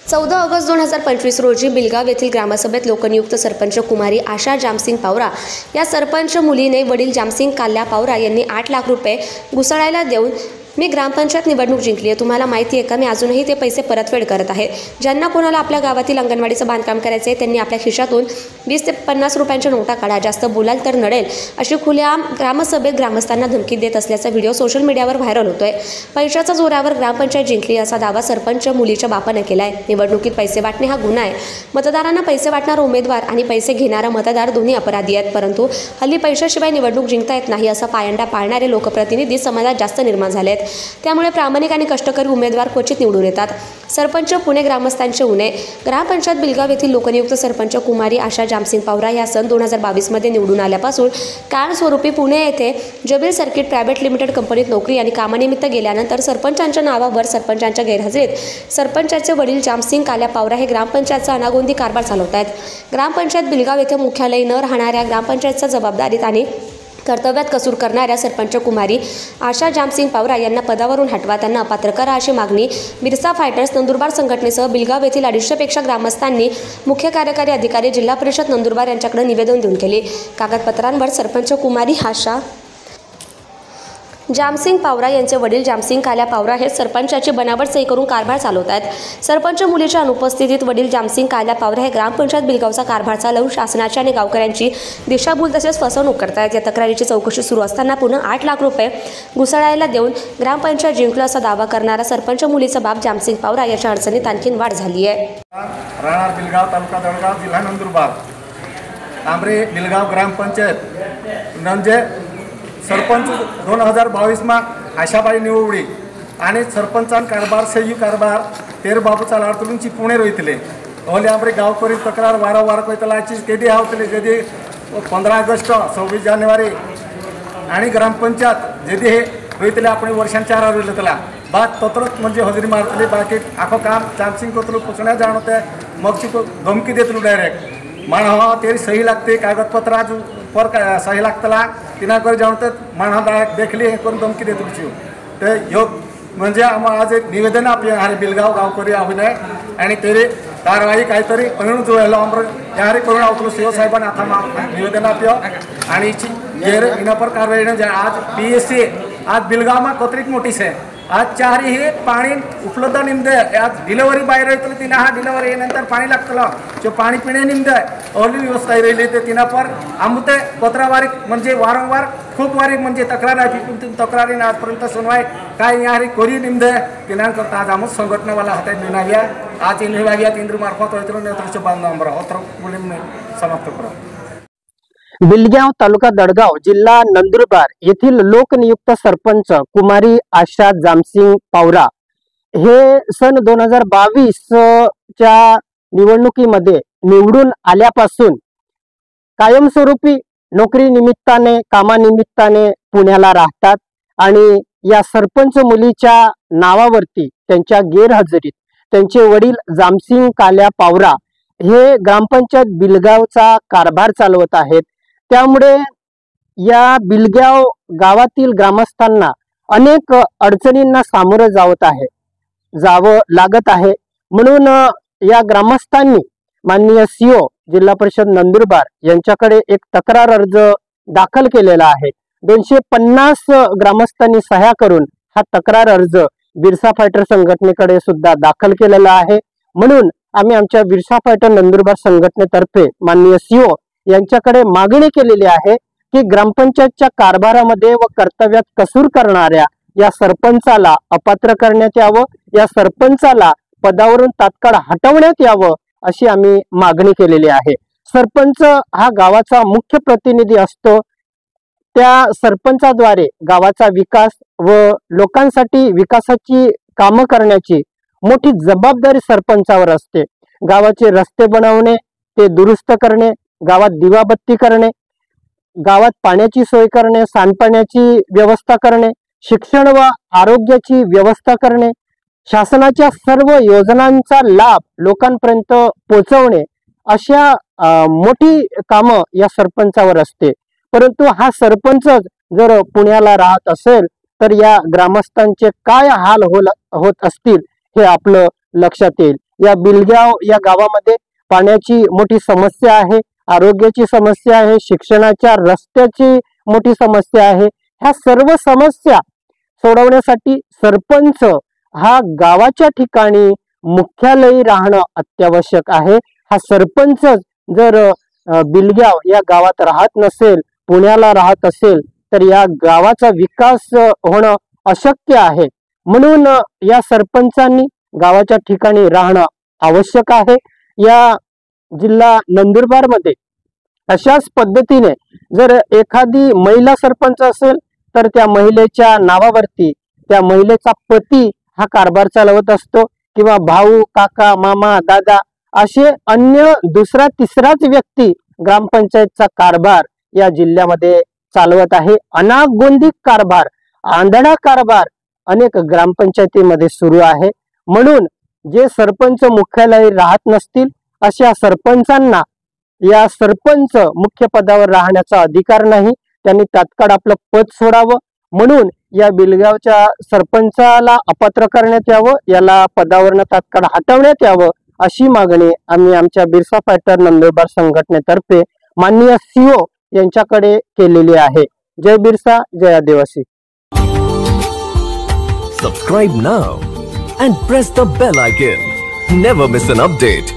14 August 2025 रोजी बिलगाव येथील ग्रामसभेत लोकनियुक्त सरपंच कुमारी आशा जामसिंग पावरा या सरपंच मुलीने वडील जामसिंग काल्या पावरा यांनी 8 लाख रुपये घुसळायला देऊन मी ग्रामपंचायत निवडणूक जिंकली आहे, तुम्हाला माहिती आहे का, मी अजूनही ते पैसे परतफेड करत आहे। ज्यांना कोणाला आपल्या गावातील अंगणवाडीचं बांधकाम करायचे आहे त्यांनी आपल्या खिशातून 20 ते 50 रुपयांच्या नोटा काढा, जास्त बोलाल तर नडेल अशी खुल्या ग्रामसभेत ग्रामस्थांना धमकी देत असल्याचा व्हिडिओ सोशल मीडियावर व्हायरल होतोय। पैशाच्या जोरावर ग्रामपंचायत जिंकली असा दावा सरपंच मुलीच्या बापाने केलाय। निवडणुकीत पैसे वाटणे हा गुन्हा आहे। मतदारांना पैसे वाटणारा उमेदवार आणि पैसे घेणारा मतदार दोन्ही अपराधी आहेत, परंतु हल्ली पैशाशिवाय निवडणूक जिंकता येत नाही असा पायंडा पाळणारे लोकप्रतिनिधी समाजात जास्त निर्माण झाले आहेत। त्यामुळे प्रामाणिक आणि कष्टकरी उमेदवार क्वचित निवडून येतात। सरपंच पुणे ग्रामस्थांचे उणे। ग्रामपंचायत बिलगाव येथील लोकनियुक्त सरपंच कुमारी आशा जामसिंग पावरा या सन 2022 मध्ये निवडून आल्यापासून कायमस्वरूपी पुणे येथे जबीर सर्किट प्रायव्हेट लिमिटेड कंपनीत नोकरी आणि कामानिमित्त गेल्यानंतर सरपंचांच्या नावावर सरपंचांच्या गैरहजेरीत सरपंचाचे वडील जामसिंग काल्या पावरा हे ग्रामपंचायतचा अनागोंदी कारभार चालवत आहेत। ग्रामपंचायत बिलगाव येथे मुख्यालय न राहणाऱ्या ग्रामपंचायतच्या जबाबदारीत आणि कर्तव्यात कसूर करणाऱ्या सरपंच कुमारी आशा जामसिंग पावरा यांना पदावरून हटवा, त्यांना अपात्र करा अशी मागणी बिरसा फायटर्स नंदुरबार संघटनेसह बिलगाव येथील 250 पेक्षा ग्रामस्थांनी मुख्य कार्यकारी अधिकारी जिल्हा परिषद नंदुरबार यांच्याकडे निवेदन देऊन केले। कागदपत्रांवर सरपंच कुमारी आशा जामसिंग पावरा यांचे वडील जामसिंग काल्या पावरा हे सरपंचाची बनावट सही करून कारभार चालवत आहेत। सरपंच मुलीच्या अनुपस्थितीत वडील जामसिंग काल्या पावरा हे ग्रामपंचायत बिलगावचा कारभार चालवून शासनाची आणि गावकऱ्यांची दिशाभूल तसेच फसवणूक करतायत। या तक्रारीची चौकशी सुरू असताना पुन्हा 8 लाख रुपये घुसळायला देऊन ग्रामपंचायत जिंकलं असा दावा करणारा सरपंच मुलीचा बाप जामसिंग पावरा याच्या अडचणीत आणखीन वाढ झाली आहे। राहणार बिलगाव, तालुका दळगाव, जिल्हा नंदुरबार। तांबरे बिलगाव ग्रामपंचायत म्हणजे सरपंच 2022 में आशाबाई निवडी आणि सरपंचान कारभार सही कारभार तेर बाबूचा लाडतुलूंची पुणे रोयतले ओले आमरे गावकरी तक्रार वारंवार कोयतलाची केडी हावतले जदी 15 ऑगस्ट 26 जानेवारी आणि ग्रामपंचायत जदी हे रोयतले आपण वर्षांच्या आरा रोयतला बात तत्रत म्हणजे हजेरी मारतले बाकी आखो काम जामसिंग कोतलू पुसण्या जाणते मग ती धमकी देतलू डायरेक्ट मानहा तेरी सही लागते कागदपत्र पर सही लागतला तिना कर जाणतात मानहा डायरेक्ट देखली हे करून धमकी देत तुमची ते योग म्हणजे आम्हाला आज एक निवेदन आपले हारे बिलगाव गावकरी अभिनय आणि तेरे कारवाई काहीतरी अणून जुळलो आमर यारे करून आवतलो सीओ साहेबांना आता निवेदन आप्यो आणि गेर इनापर कारवाई आज PSC आज बिलगाव में कतरीक नोटीस है आज चारी हे पाणी उपलब्ध निम्दे आज डिलिव्हरी बाहेर येतली तिना हा डिलिव्हरी नंतर पाणी लागतला जो पाणी पिणे निम्दे ओली व्यवस्था राहिली ते तिना पर आमते पत्रावारी म्हणजे वारंवार खूप वारी म्हणजे तक्रार आहे तक्रारीने आजपर्यंत सुनवाई काय यारी कोरी निम्दे तिना करता आज आम संघटना वाला हात निनाव्या आज निनाव्या केंद्र मार्फत होतो नेतृत्व बांधव आमरा होत्र मुलींनी समाप्त करा। बिलगाव, तालुका दळगाव, जिल्हा नंदुरबार येथील लोकनियुक्त सरपंच कुमारी आशा जामसिंग पावरा हे सन 2022 च्या निवडणुकीमध्ये निवडून आल्यापासून कायमस्वरूपी नोकरी निमित्ताने कामानिमित्ताने पुण्याला राहतात आणि या सरपंच मुलीच्या नावावरती त्यांच्या गैरहजेरीत त्यांचे वडील जामसिंग काल्या पावरा हे ग्रामपंचायत बिलगावचा कारभार चालवत आहेत। त्यामुळे या बिलगाव गावातील ग्रामस्थांना अनेक अडचणींना सामोरं जावं लागत आहे। म्हणून या ग्रामस्थांनी माननीय CO जिल्हा परिषद नंदुरबार यांच्याकडे एक तक्रार अर्ज दाखल केलेला आहे। 250 ग्रामस्थांनी सह्या करून हा तक्रार अर्ज बिरसा फायटर संघटनेकडे सुद्धा दाखल केलेला आहे। म्हणून आम्ही आमच्या बिरसा फायटर नंदुरबार संघटनेतर्फे माननीय CO यांच्याकडे मागणी केलेली आहे की ग्रामपंचायतच्या कारभारामध्ये व कर्तव्यात कसूर करणाऱ्या या सरपंचाला अपात्र करण्यात यावं, या सरपंचाला पदावरून तात्काळ हटवण्यात यावं अशी आम्ही मागणी केलेली आहे। सरपंच हा गावाचा मुख्य प्रतिनिधी असतो, त्या सरपंचाद्वारे गावाचा विकास व लोकांसाठी विकासाची कामं करण्याची मोठी जबाबदारी सरपंचावर असते। गावाचे रस्ते बनवणे, ते दुरुस्त करणे, गावात दिवाबत्ती करणे, गावात पाण्याची सोय करणे, सांडपाण्याची व्यवस्था करणे, शिक्षण व आरोग्याची व्यवस्था करणे, शासनाच्या सर्व योजनांचा लाभ लोकांपर्यंत पोहोचवणे अशा मोठी कामं या सरपंचावर असते। परंतु हा सरपंच जर पुण्याला राहत असेल तर या ग्रामस्थांचे काय हाल होत असतील हे आपलं लक्षात येईल। या बिलगाव या गावामध्ये पाण्याची मोठी समस्या आहे, आरोग्याची समस्या आहे, शिक्षणाच्या रस्त्याची मोठी समस्या आहे. ह्या सर्व समस्या सोडवण्यासाठी सरपंच हा गावाच्या ठिकाणी मुख्यालयी राहणं अत्यावश्यक आहे. हा सरपंच जर बिलगाव या गावात राहत नसेल, पुण्याला राहत असेल, तर या गावाचा विकास होणं अशक्य आहे. म्हणून या सरपंचांनी गावाच्या ठिकाणी राहणं आवश्यक आहे. या जिल्हा नंदुरबार मध्ये अशाच पद्धतीने जर एखादी महिला सरपंच असेल तर त्या महिलेच्या नावावरती त्या महिलेचा पती हा कारभार चालवत असतो, किंवा भाऊ, काका, मामा, दादा असे अन्य दुसरा तिसराच व्यक्ती ग्रामपंचायतचा कारभार या जिल्ह्यामध्ये चालवत आहे. अनागोंदी कारभार, आंधळा कारभार अनेक ग्रामपंचायतीमध्ये सुरू आहे. म्हणून जे सरपंच मुख्यालयी राहत नसतील अशा सरपंचांना या सरपंच मुख्य पदावर राहण्याचा अधिकार नाही. त्यांनी तात्काळ आपलं पद सोडावं. म्हणून या बिलगावच्या सरपंचाला अपात्र करण्यात यावं, याला पदावरनं तात्काळ हटवण्यात यावं, अशी मागणी आम्ही आमच्या बिरसा फायटर नंदुरबार संघटनेतर्फे माननीय सीओ यांच्याकडे केलेली आहे. जय बिरसा, जय आदिवासी. Subscribe now and press the bell icon. Never miss an update.